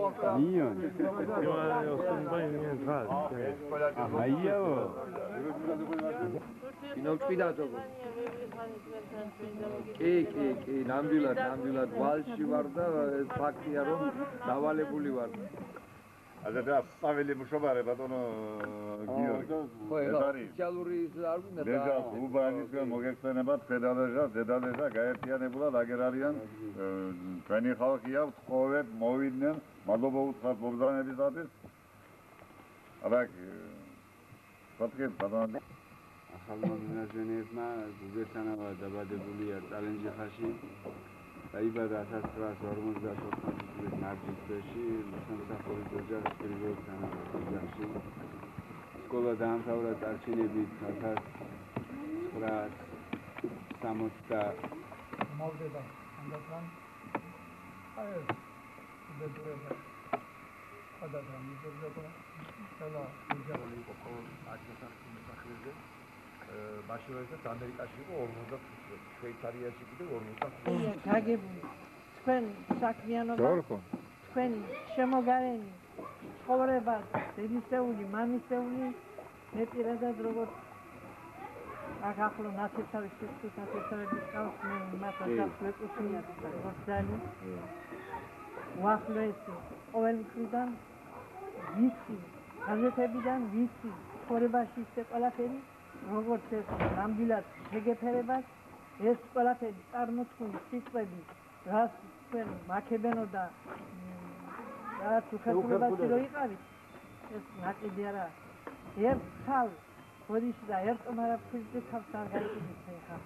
Nion. კი, ნამდვილად ვალში ვარ და ფაქტია რომ დავალებული ვარ. და სწაველი მუშაობარე ბატონო გიორგი. სოციალური არ გვინდა და უბანისგან მოგეხსენება დედალეჟა გაერთიანებულად აგერ არიან თქვენი ხალხია ვთხოვეთ მოვიდნენ მადლობა უთხრათ მობრძანებისათვის. არა ფაქტია ბატონო ახალმა მონაზონებმა გუგეთანავა დაბადებულია ტალენჯიხაში. დაიბადა 1954 წლის ნარჯიშში, სამსახურის ოჯახის პირველ თანამდებობაში. სკოლა დაამთავრა წარჩინებით 1960 მოვდება ანდაგან აი ბედრება ადაგან მიზერდება ყველა იძახული იყო ყოველ 10 სახეზე მაშინვე ამერიკაში იყო 45 შვეიცარიაში კიდე 45 გაგებული თქვენ საქმიანობა თქვენ შემოგარენი ცხოვრება დედისეული მამისეული მე პირადად როგორც ახალ ნაცეთავის სისტემების კავშირის მასალას მეკუთვნიათ ორდანი უახლოესი ყოველ მხრიდან ვიცი გაზეთებიდან ვიცი ცხოვრებაში ისე ყველაფერი როგორც ეს ნამდვილად შეგეფერებას ეს ყველაფერი წარმოთქმული სიტყვები რაც თქვენ მაქებენო და რაც უხერხულებაში რო იყავით ეს ნაკიდი არა ერთხელ ხოდიში და ერთმა რა ფიზიკა თავს არ გაიგებს ხა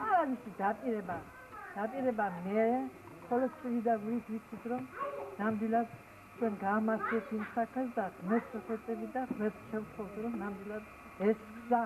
არა ვიცი დაპირება მე ხოლოს და ვიცით რომ ნამდვილად თქვენ გამართეთ იმ საქმეს და მე შეწევი და მე შევთხოვდი რომ ნამდვილად ეს გზა